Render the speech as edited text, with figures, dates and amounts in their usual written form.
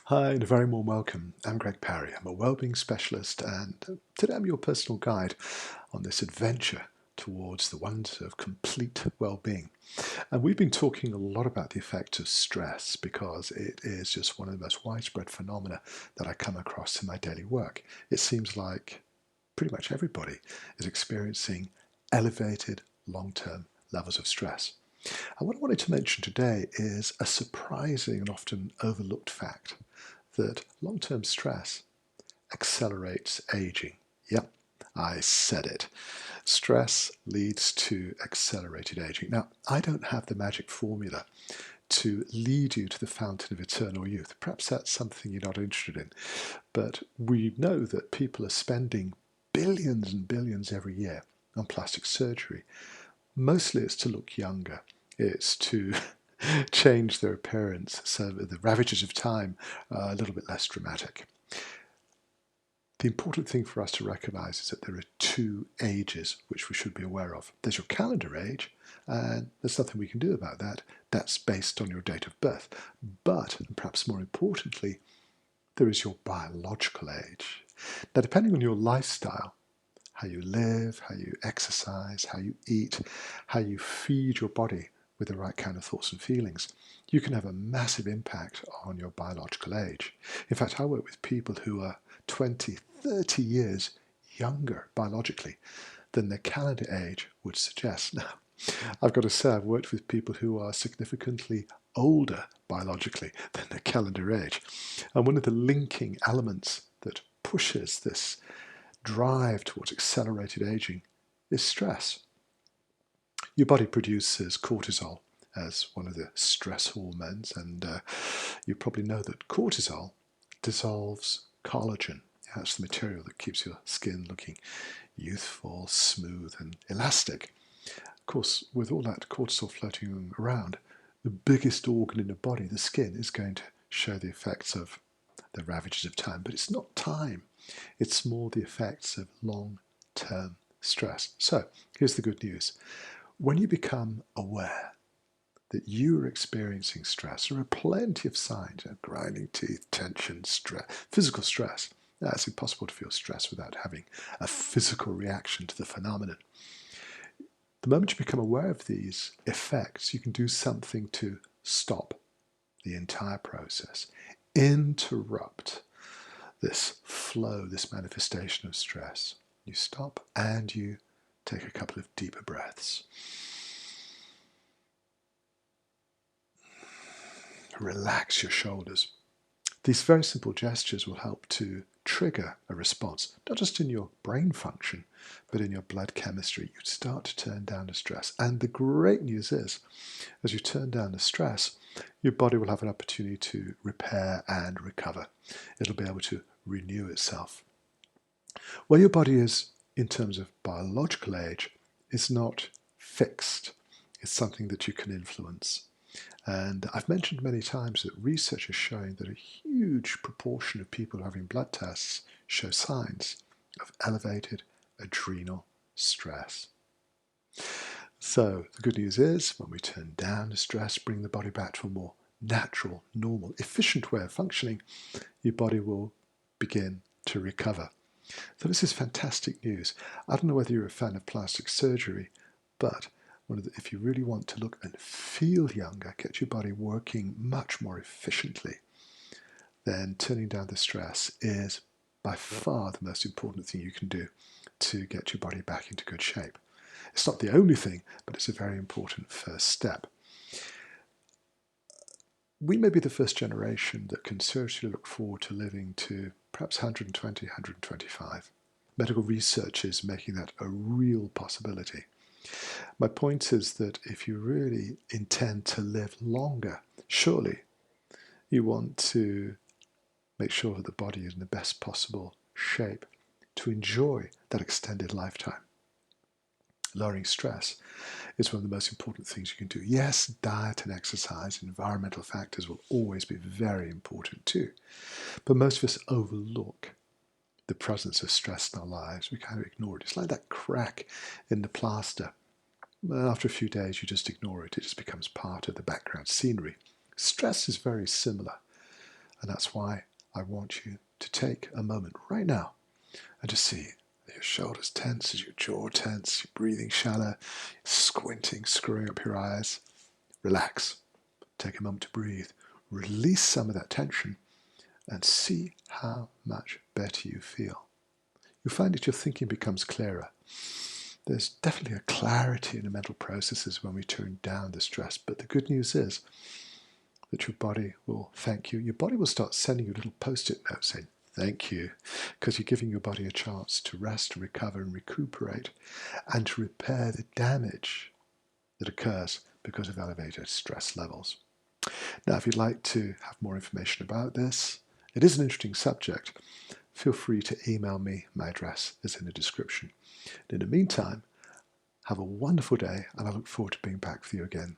Hi, and a very warm welcome. I'm Greg Parry. I'm a wellbeing specialist, and today I'm your personal guide on this adventure towards the wonders of complete well-being. And we've been talking a lot about the effect of stress because it is just one of the most widespread phenomena that I come across in my daily work. It seems like pretty much everybody is experiencing elevated long-term levels of stress. And what I wanted to mention today is a surprising and often overlooked fact that long-term stress accelerates aging. Yep, I said it. Stress leads to accelerated aging. Now, I don't have the magic formula to lead you to the fountain of eternal youth. Perhaps that's something you're not interested in. But we know that people are spending billions and billions every year on plastic surgery. Mostly it's to look younger. It's to change their appearance so that the ravages of time are a little bit less dramatic. The important thing for us to recognize is that there are two ages which we should be aware of. There's your calendar age, and there's nothing we can do about that. That's based on your date of birth. But, and perhaps more importantly, there is your biological age. Now, depending on your lifestyle, how you live, how you exercise, how you eat, how you feed your body with the right kind of thoughts and feelings, you can have a massive impact on your biological age. In fact, I work with people who are 20, 30 years younger biologically than their calendar age would suggest. Now, I've got to say, I've worked with people who are significantly older biologically than their calendar age. And one of the linking elements that pushes this drive towards accelerated aging is stress. Your body produces cortisol as one of the stress hormones, and you probably know that cortisol dissolves collagen. That's the material that keeps your skin looking youthful, smooth, and elastic. Of course, with all that cortisol floating around, the biggest organ in the body, the skin, is going to show the effects of the ravages of time. But it's not time. It's more the effects of long-term stress. So here's the good news. When you become aware that you are experiencing stress, there are plenty of signs, grinding teeth, tension, stress, physical stress. Now, it's impossible to feel stress without having a physical reaction to the phenomenon. The moment you become aware of these effects, you can do something to stop the entire process, interrupt this flow, this manifestation of stress. You stop and you take a couple of deeper breaths. Relax your shoulders. These very simple gestures will help to trigger a response, not just in your brain function, but in your blood chemistry. You start to turn down the stress. And the great news is, as you turn down the stress, your body will have an opportunity to repair and recover. It'll be able to renew itself. Where your body is in terms of biological age is not fixed. It's something that you can influence. And I've mentioned many times that research is showing that a huge proportion of people having blood tests show signs of elevated adrenal stress. So the good news is when we turn down the stress, bring the body back to a more natural, normal, efficient way of functioning, your body will begin to recover. So this is fantastic news. I don't know whether you're a fan of plastic surgery, but if you really want to look and feel younger, get your body working much more efficiently, then turning down the stress is by far the most important thing you can do to get your body back into good shape. It's not the only thing, but it's a very important first step. We may be the first generation that can seriously look forward to living to perhaps 120, 125. Medical research is making that a real possibility. My point is that if you really intend to live longer, surely you want to make sure that the body is in the best possible shape to enjoy that extended lifetime. Lowering stress is one of the most important things you can do. Yes, diet and exercise, environmental factors will always be very important too. But most of us overlook the presence of stress in our lives. We kind of ignore it. It's like that crack in the plaster. After a few days, you just ignore it. It just becomes part of the background scenery. Stress is very similar. And that's why I want you to take a moment right now and just see your shoulders tense, as your jaw tense, your breathing shallow, squinting, screwing up your eyes. Relax. Take a moment to breathe. Release some of that tension and see how much better you feel. You'll find that your thinking becomes clearer. There's definitely a clarity in the mental processes when we turn down the stress, but the good news is that your body will thank you. Your body will start sending you little post-it notes saying, thank you, because you're giving your body a chance to rest, to recover and recuperate, and to repair the damage that occurs because of elevated stress levels. Now, if you'd like to have more information about this, it is an interesting subject, feel free to email me. My address is in the description. In the meantime, have a wonderful day, and I look forward to being back with you again